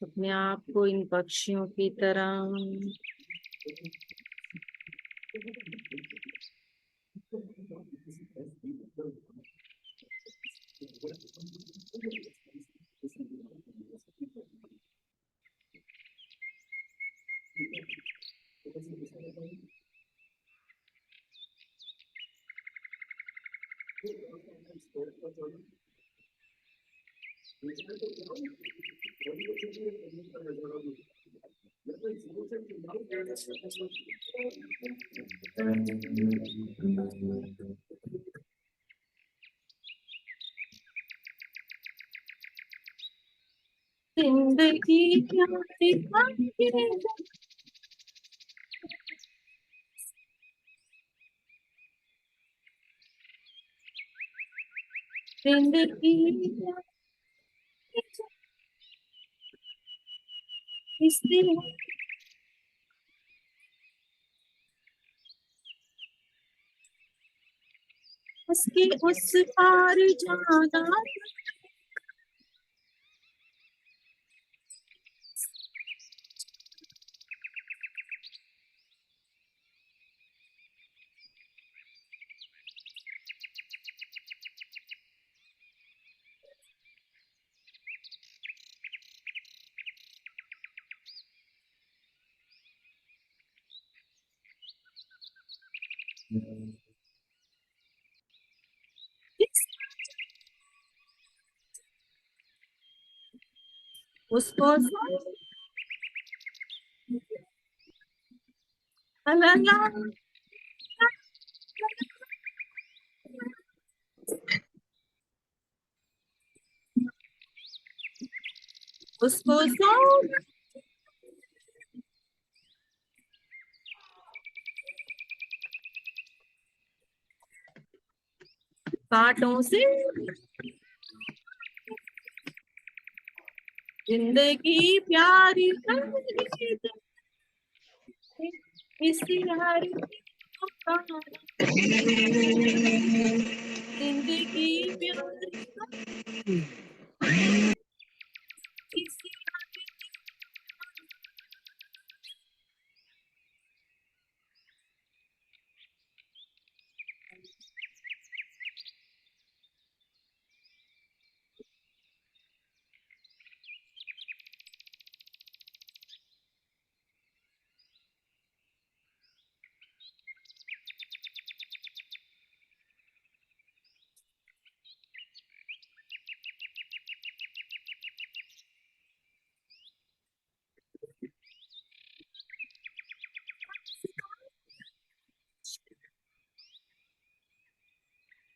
A: अपने आप को इन पक्षियों की तरह जिंदगी प्यारी जिंदगी इस दिन उसके उस पार जाना उसको उसको सो कांटों से जिंदगी प्यारी इसी हर जिंदगी प्यारी इसी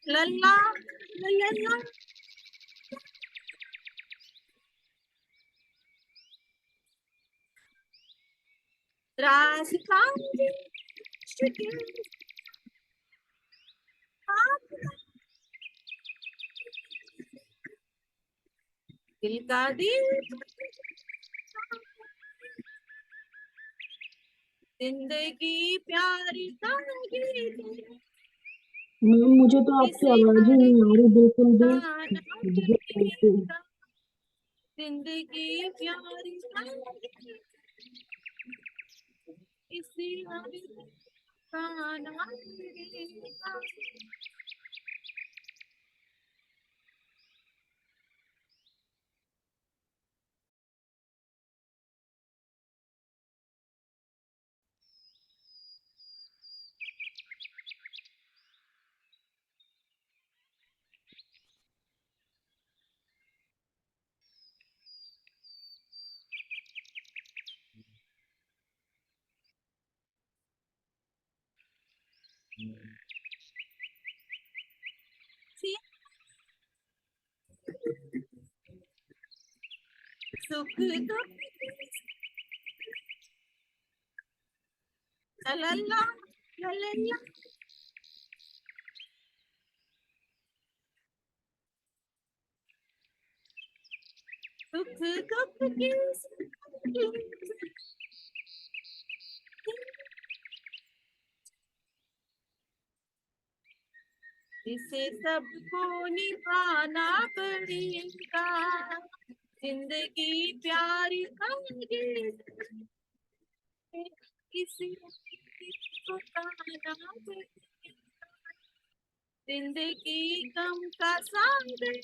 A: लल्ला लल्ला रास्ता दिल का दिल जिंदगी प्यारी
B: मैम मुझे तो आपकी आवाज ही नहीं आ रही बिल्कुल भी।
A: जिंदगी प्यारी इसी गाना सुख दुख लल्ला लल्ला सुख दुख की इसे सबको निभाना पड़ेगा जिंदगी प्यारी किसी को पाना पड़ेगा जिंदगी गम का सागर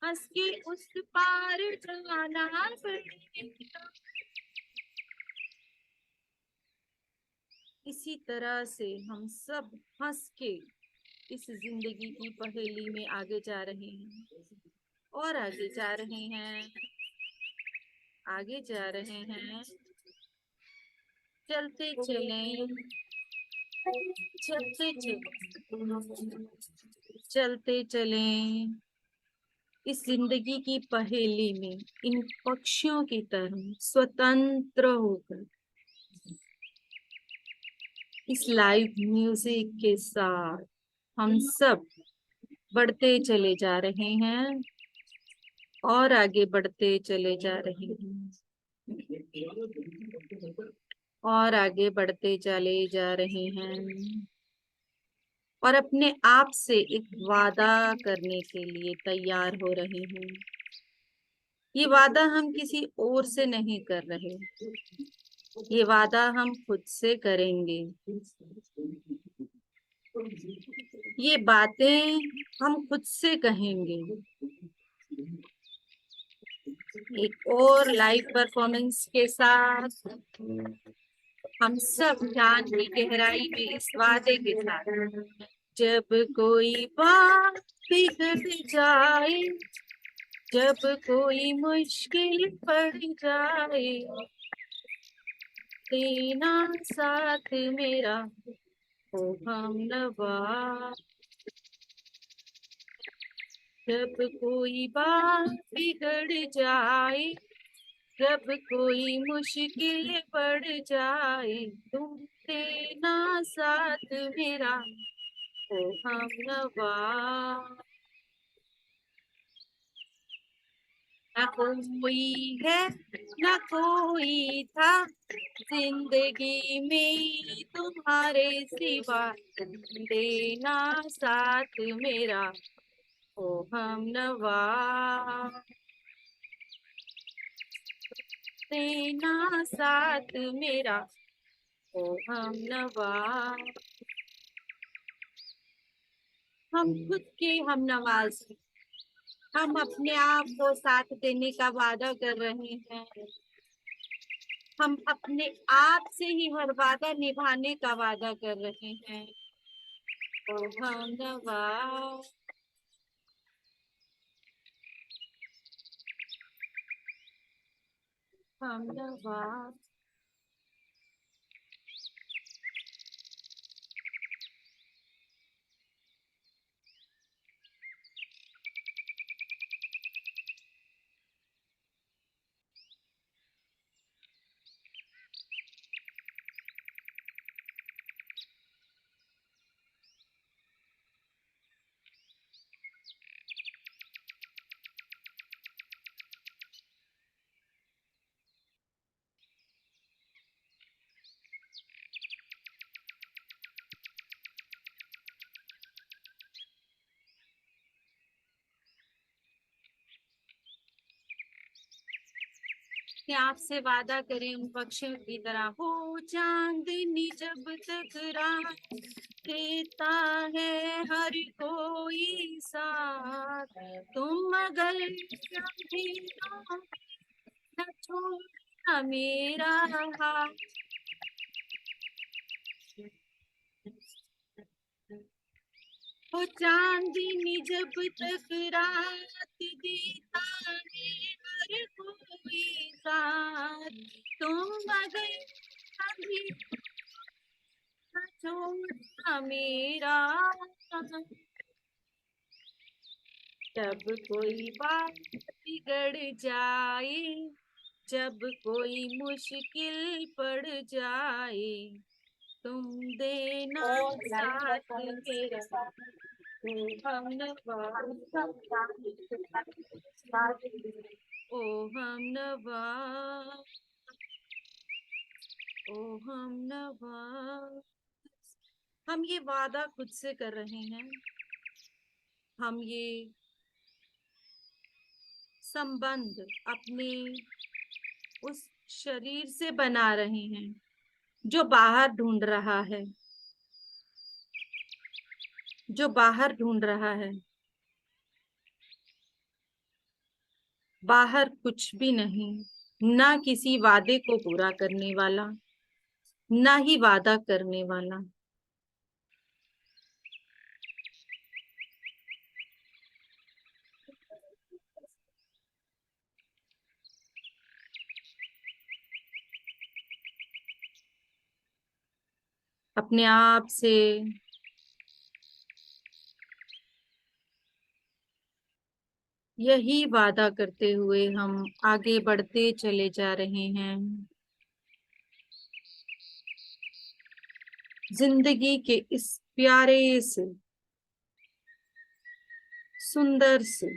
A: हंस के उस पार जाना पड़ेगा। इसी तरह से हम सब हंस के इस जिंदगी की पहेली में आगे जा रहे हैं और आगे जा रहे हैं, आगे जा रहे हैं। चलते चलें, चलते चलें, चलते चलें इस जिंदगी की पहेली में, इन पक्षियों की तरह स्वतंत्र होकर, इस लाइव म्यूजिक के साथ हम सब बढ़ते चले जा रहे हैं और आगे बढ़ते चले जा रहे हैं और आगे बढ़ते चले जा रहे हैं और अपने आप से एक वादा करने के लिए तैयार हो रहे हैं। ये वादा हम किसी और से नहीं कर रहे, ये वादा हम खुद से करेंगे। ये बातें हम खुद से कहेंगे। एक और लाइव परफॉर्मेंस के साथ हम सब ध्यान की गहराई में इस वादे के साथ, जब कोई बात बिगड़ जाए, जब कोई मुश्किल पड़ जाए, देना साथ मेरा ओ हमनवा। जब कोई बात बिगड़ जाए, जब कोई मुश्किल पड़ जाए, तुम देना साथ मेरा ओ हमनवा। ना कोई है ना कोई था जिंदगी में तुम्हारे सिवा, देना साथ मेरा ओ हमनवा, देना साथ मेरा ओ हमनवा। हम खुद के हम नवाज, हम अपने आप को साथ देने का वादा कर रहे हैं। हम अपने आप से ही हर वादा निभाने का वादा कर रहे हैं ओ हमनवा। हमनवा। कि आपसे वादा करें उन पक्षियों की तरह, हो चांदनी जब तक रात देता है हर कोई साथ, तुम अगर कभी न छोड़ना मेरा हाथ। हो चांदनी जब तक रात देता है हर कोई साथ, तुम अगर कभी न छोड़ना मेरा साथ। जब कोई बात बिगड़ जाए, जब कोई मुश्किल पड़ जाए, तुम देना साथ मेरा ओ हमनवा, ओ हमनवा, ओ हमनवा। हम ये वादा खुद से कर रहे हैं, हम ये संबंध अपने उस शरीर से बना रहे हैं जो बाहर ढूंढ रहा है, जो बाहर ढूंढ रहा है। बाहर कुछ भी नहीं, ना किसी वादे को पूरा करने वाला, ना ही वादा करने वाला। अपने आप से यही वादा करते हुए हम आगे बढ़ते चले जा रहे हैं। जिंदगी के इस प्यारे से सुंदर से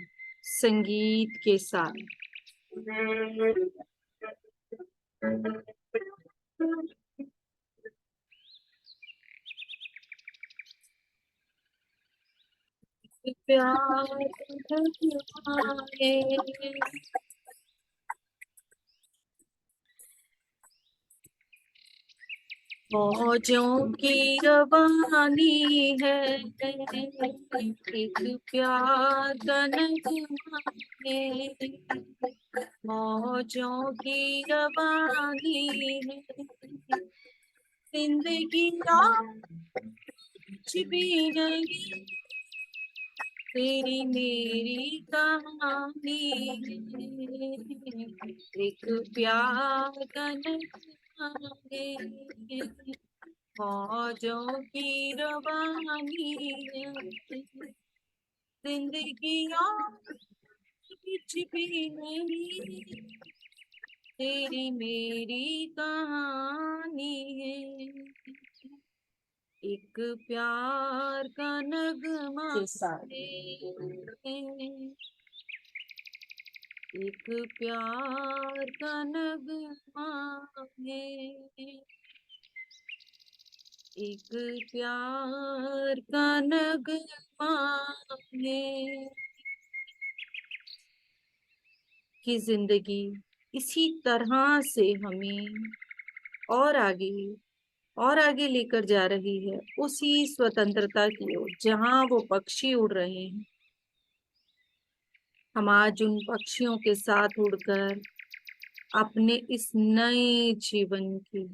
A: संगीत के साथ प्यार तुम्हारे मौजों की रवानी है, एक प्यार का नगमा है। मौजों की रवानी है, जिंदगी कुछ भी नहीं, तेरी मेरी कहानी है। एक प्यार का नगमा है, मौजों की रवानी है, जिंदगी कुछ भी नहीं, तेरी मेरी कहानी है। एक प्यार का नगमा है, एक प्यार का नगमा है, एक प्यार का नगमा है। कि जिंदगी इसी तरह से हमें और आगे और आगे लेकर जा रही है, उसी स्वतंत्रता की ओर जहां वो पक्षी उड़ रहे हैं। हम आज उन पक्षियों के साथ उड़कर अपने इस नए जीवन की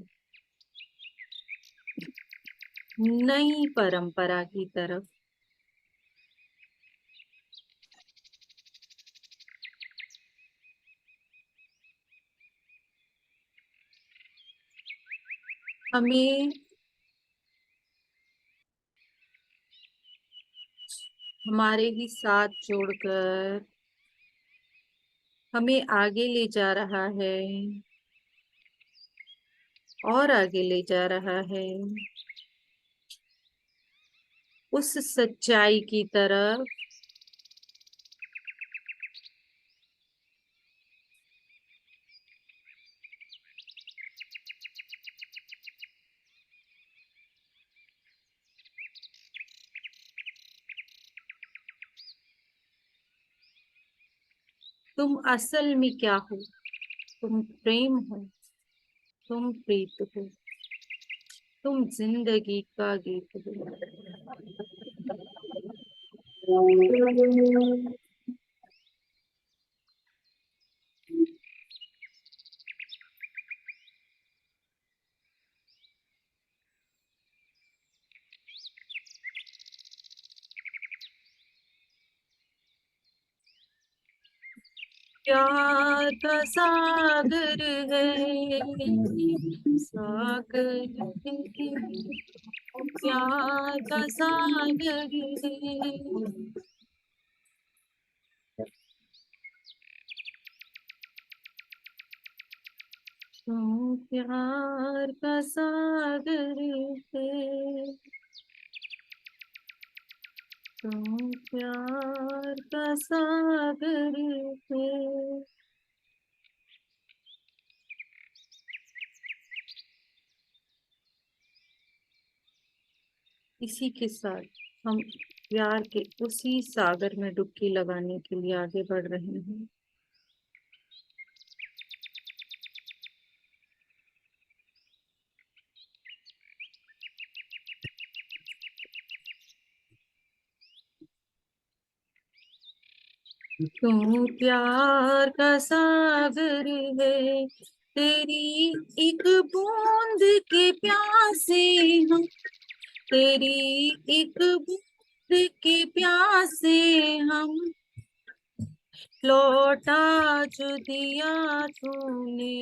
A: नई परंपरा की तरफ हमें हमारे ही साथ जोड़कर हमें आगे ले जा रहा है और आगे ले जा रहा है उस सच्चाई की तरफ तुम असल में क्या हो? तुम प्रेम हो, तुम प्रीत हो, तुम जिंदगी का गीत हो। प्यार का सागर है, सागर है, प्यार का सागर है। तुम प्यार का सागर है, तुम प्यार का सागर है। इसी के साथ हम प्यार के उसी सागर में डुबकी लगाने के लिए आगे बढ़ रहे हैं। तू प्यार का सागर है, तेरी एक बूंद के प्यासे हम, तेरी एक बूंद के प्यासे हम, लौटा जो दिया तूने,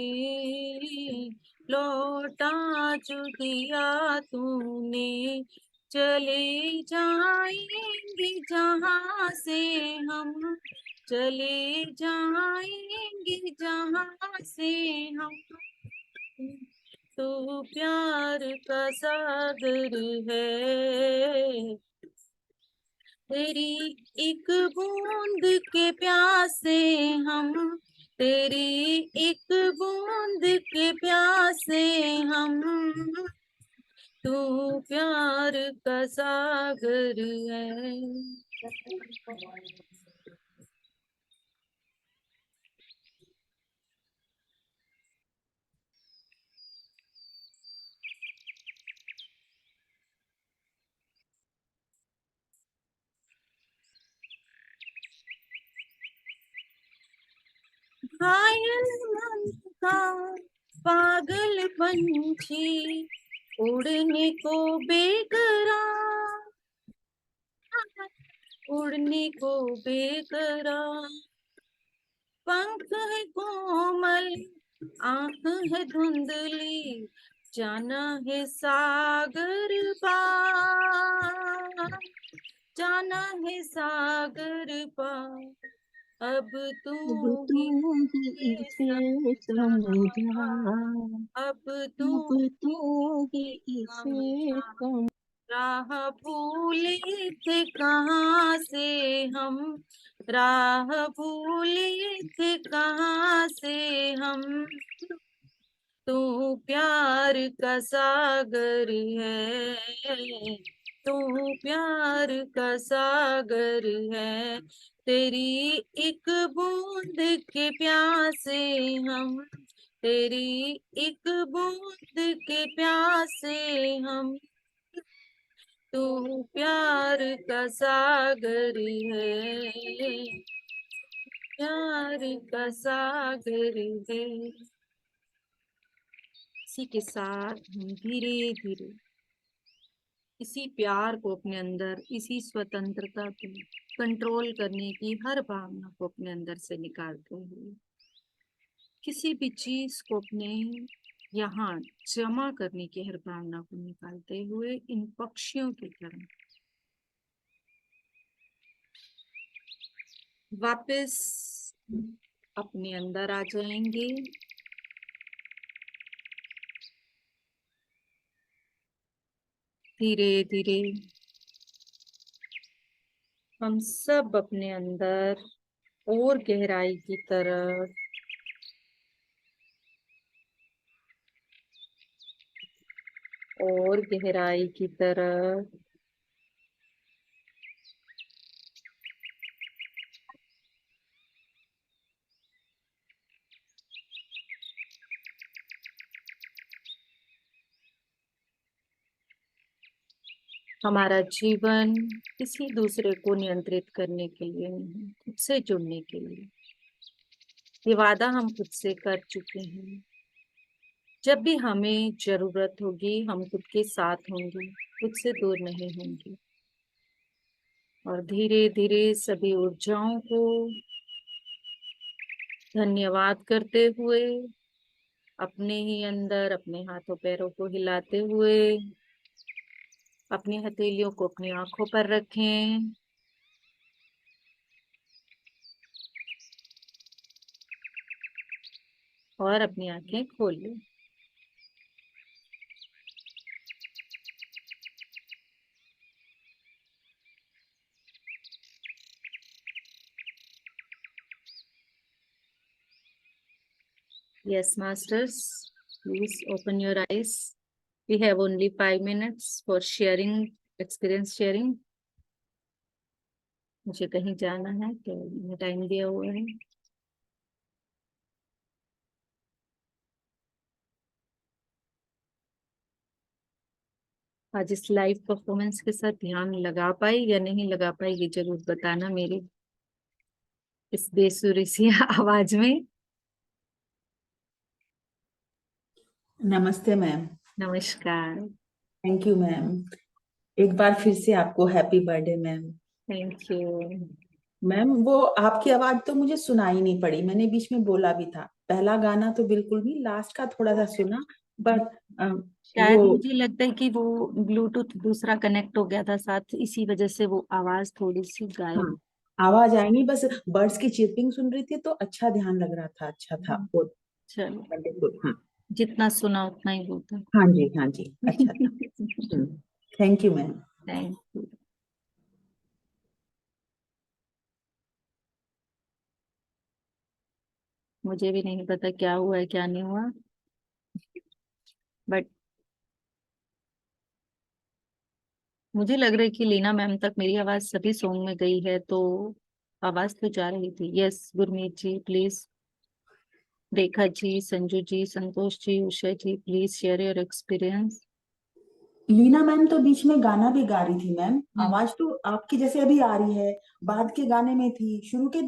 A: लौटा जो दिया तूने, चले जाएंगे जहाँ से हम, चले जाएंगे जहाँ से हम। तू प्यार का सागर है, तेरी एक बूंद के प्यासे हम, तेरी एक बूंद के प्यासे हम। तू प्यार का सागर है। घायल मन का पागल पंछी, उड़ने को बेकरार, उड़ने को बेकरार। पंख है कोमल, आंख है धुंधली, जाना है सागर पार, जाना है सागर पार। अब तू
B: अब तू
A: ही
B: ही
A: ये
B: इसे
A: समझा,
B: समझा,
A: अब तू
B: अब तू ही इसे
A: समझा। राह भूले थे कहाँ से हम, राह भूले थे कहाँ से हम। तू प्यार का सागर है, तू प्यार का सागर है। तेरी एक बूंद के प्यासे हम, तेरी एक बूंद के प्यासे हम। तू प्यार का सागर है, प्यार का सागर है। इसी के साथ हम धीरे धीरे इसी प्यार को अपने अंदर, इसी स्वतंत्रता को कंट्रोल करने की हर भावना को अपने अंदर से निकालते हुए, किसी भी चीज को अपने यहाँ जमा करने की हर भावना को निकालते हुए, इन पक्षियों की तरह वापस अपने अंदर आ जाएंगे। धीरे धीरे हम सब अपने अंदर और गहराई की तरफ, और गहराई की तरफ हमारा जीवन किसी दूसरे को नियंत्रित करने के लिए नहीं, खुद से जुड़ने के लिए। ये वादा हम खुद से कर चुके हैं। जब भी हमें जरूरत होगी हम खुद के साथ होंगे, खुद से दूर नहीं होंगे। और धीरे धीरे सभी ऊर्जाओं को धन्यवाद करते हुए, अपने ही अंदर अपने हाथों पैरों को हिलाते हुए, अपनी हथेलियों को अपनी आंखों पर रखें और अपनी आंखें खोल लें। Yes, masters, please open your eyes. We have only 5 minutes for sharing, experience sharing. मुझे कहीं जाना है तो मैंने टाइम दिया हुआ है। आज इस लाइव परफॉर्मेंस के साथ ध्यान लगा पाई या नहीं लगा पाई, ये जरूर बताना मेरी इस बेसुरी सी आवाज में।
C: नमस्ते मैम।
A: नमस्कार।
C: Thank you ma'am. एक बार फिर से आपको happy birthday ma'am.
A: Thank you
C: ma'am वो आपकी आवाज तो मुझे सुनाई नहीं पड़ी, मैंने बीच में बोला भी था। पहला गाना तो बिल्कुल भी, लास्ट का थोड़ा सा सुना, बट
A: शायद
C: वो,
A: मुझे लगता है कि वो ब्लूटूथ दूसरा कनेक्ट हो गया था साथ, इसी वजह से वो आवाज थोड़ी सी
C: हाँ,
A: गायब।
C: आवाज आएंगी, बस बर्ड्स की चिरपिंग सुन रही थी तो अच्छा ध्यान लग रहा था, अच्छा था वो।
A: चलो,
C: वंडरफुल, हाँ।
A: जितना सुना उतना ही होता।
C: हाँ जी, हाँ जी, अच्छा था। Thank you ma'am.
A: Thank you. मुझे भी नहीं पता क्या हुआ है क्या नहीं हुआ, बट मुझे लग रहा है कि लीना मैम तक मेरी आवाज सभी सॉन्ग में गई है, तो आवाज तो जा रही थी। Yes Gurmeet ji please, Rekha ji, Sanju ji, Santosh ji, Usha ji, please share your experience.
C: Leena ma'am तो बीच में गाना भी गा रही थी मैम, आवाज तो आपकी जैसे अभी आ रही है, बाद के गाने में थी, शुरू के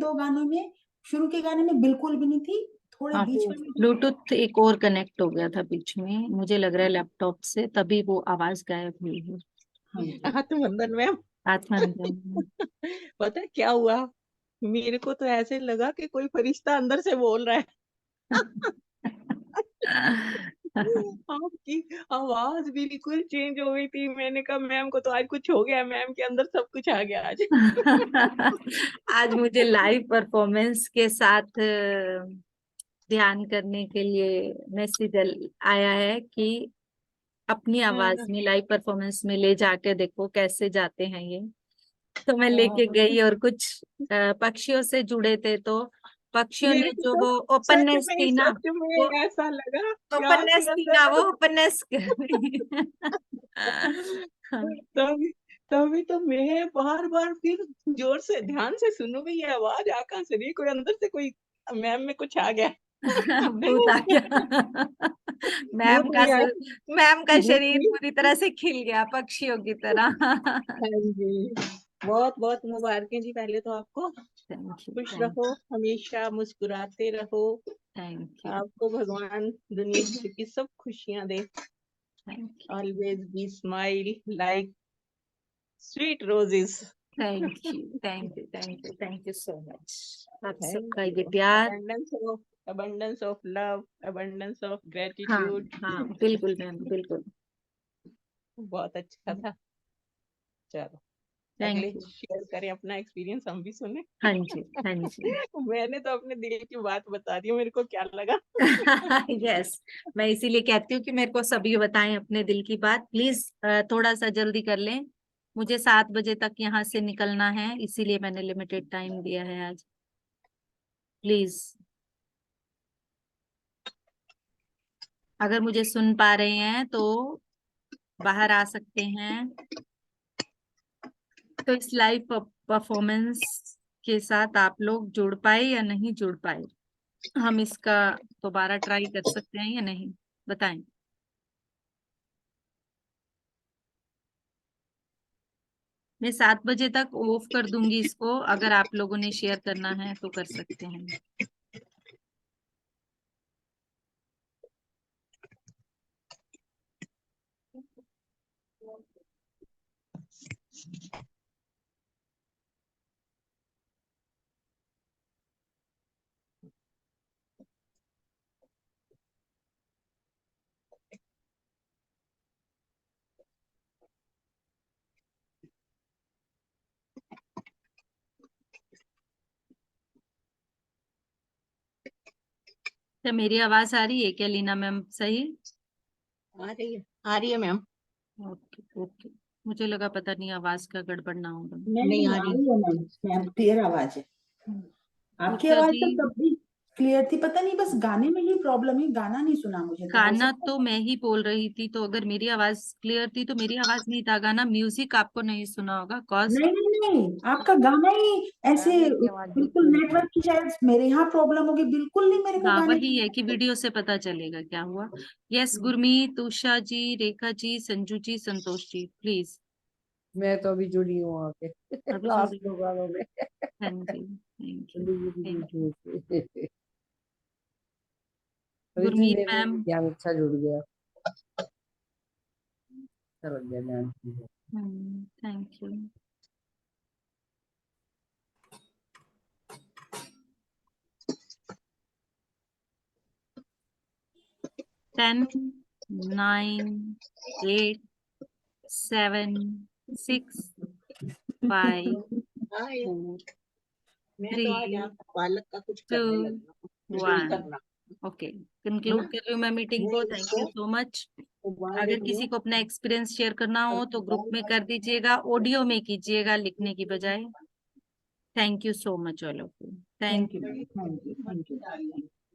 C: गाने में बिल्कुल भी नहीं थी, थोड़े
A: हाँ,
C: बीच
A: वो
C: में भी।
A: ब्लूटूथ एक और कनेक्ट हो गया था बीच में, मुझे लग रहा है लैपटॉप से, तभी वो आवाज गायब हुई है।
C: हाँ जी।
D: हाँ तो वंदन मैम,
A: आत्मनिर्भर।
D: पता है क्या हुआ? मेरे को तो ऐसे लगा कि कोई फरिश्ता अंदर से बोल रहा है। आपकी आवाज बिल्कुल चेंज हो गई थी। मैंने कहा मैम को तो आज कुछ हो गया, मैम के अंदर सब कुछ आ गया आज।
A: आज मुझे लाइव परफॉर्मेंस के साथ ध्यान करने के लिए मैसेज आया है कि अपनी आवाज में लाइव परफॉर्मेंस में ले जाके देखो कैसे जाते हैं ये। तो मैं लेके गई और कुछ पक्षियों से जुड़े थे, तो पक्षियों
D: मेरे
A: ने
D: को
A: जो
D: तो
A: वो ओपननेस थी ना,
D: सच
A: वो
D: में ऐसा लगा कि
A: ओपननेस
D: आपके
A: थी ना, वो
D: अंदर
A: ओपननेस।
D: तभी तभी तो मैं बार बार फिर जोर से ध्यान से सुनू भी, ये आवाज आ कहाँ से रही? कोई अंदर से कोई मैम में कुछ आ गया।
A: भूत आ गया।
D: भूत नहीं आया,
A: मैम का
D: भूत
A: शरीर
D: नहीं।
A: पूरी तरह से खिल गया पक्षियों की तरह।
D: हाँ जी, बहुत बहुत मुबारकें जी पहले तो आपको।
A: थैंक यू,
D: खुश
A: थैंक
D: रहो, हमेशा मुस्कुराते रहो।
A: थैंक यू,
D: आपको भगवान दुनिया भर की सब खुशियां दे।
A: Thank you,
D: always be smile like sweet roses.
A: Thank you, thank you, thank you, thank you so much. आप
D: थैंक
A: सबका ये
D: यू।
A: प्यार।
D: abundance of love, abundance of
A: हाँ,
D: gratitude।
A: हाँ बिल्कुल मैम, बिल्कुल।
D: बहुत अच्छा था। चलो अगले
A: थैंक यू।
D: शेयर करें अपना एक्सपीरियंस, हम भी सुने।
A: हाँ जी, हाँ जी।
D: मैंने तो अपने दिल की बात बता दी, मेरे को क्या लगा।
A: यस, मैं इसीलिए कहती हूँ कि मेरे को सभी बताएं अपने दिल की बात। प्लीज थोड़ा सा जल्दी कर लें, मुझे 7 बजे तक यहाँ से निकलना है, इसीलिए मैंने लिमिटेड टाइम दिया है आज। प्लीज, अगर मुझे सुन पा रहे हैं तो बाहर आ सकते हैं। तो इस लाइव परफॉर्मेंस के साथ आप लोग जुड़ पाए या नहीं जुड़ पाए, हम इसका दोबारा ट्राई कर सकते हैं या नहीं, बताएं। मैं 7 बजे तक ऑफ कर दूंगी इसको, अगर आप लोगों ने शेयर करना है तो कर सकते हैं। क्या मेरी आवाज आ रही है क्या लीना मैम? सही?
D: आ रही है मैम।
A: Okay, okay. मुझे लगा पता नहीं आवाज का गड़बड़ ना होगा।
C: नहीं
D: नहीं
C: नहीं,
D: आ
C: आ
D: रही।
C: रही है मैम, मैम क्लियर आवाज है। आपकी
A: उषा
C: आवाज
A: जी,
C: तो तब भी क्लियर थी, पता नहीं बस गाने में ही प्रॉब्लम है, गाना नहीं सुना मुझे, तो हो
A: गाना
C: सकता
A: तो
C: है।
A: मैं ही बोल रही थी, तो अगर मेरी आवाज क्लियर थी तो मेरी आवाज नहीं था गाना, म्यूजिक आपको नहीं सुना होगा कॉज
C: नहीं नहीं नहीं, आपका गाना ही ऐसे,
A: गाने की आवाज
C: बिल्कुल
A: बिल्कुल नहीं।
C: नेटवर्क की शायद मेरे यहाँ प्रॉब्लम होगी, बिल्कुल नहीं मेरे को
A: हाँ,
C: गाने
A: वही
C: की।
A: है कि वीडियो से पता चलेगा क्या हुआ। Yes Gurmeet, Usha ji, Rekha ji, Sanju ji, Santosh ji, please.
B: मैं तो अभी जुड़ी हूँ वहाँ पे
A: अभी
B: लास्ट
A: जुड़ी।
B: 2 गानों में।
A: हाँ जी, थैंक यू,
B: जुड़ी
A: थैंक
B: जुड़ी
A: यू।
B: जुड़ी और इतनी
A: गुरमीत
B: देर में
A: मैम।
B: ध्यान अच्छा जुड़ गया, अच्छा लग गया ध्यान।
A: Thank you. 10 9, 8, 7, 6, 5,
D: हाँ, ये
A: 4,
D: मैं तो आज
A: 3,
D: आपका पालक का कुछ
A: 2,
D: करने लगी हूँ, कुछ नहीं
A: 1.
D: करना,
A: ओके,
D: है
A: कंक्लूड
D: ना?
A: कर रही हूँ मैं मीटिंग
D: मैं
A: को। थैंक यू
D: इसको
A: सो मच।
D: उबाल
A: अगर
D: देती
A: किसी
D: हूँ
A: को अपना एक्सपीरियंस शेयर करना हो
D: और
A: तो ग्रुप में
D: उबाल
A: कर दीजिएगा, ऑडियो में कीजिएगा लिखने की बजाय। Thank you so much all of you. Thank
C: thank you ma'am, thank you.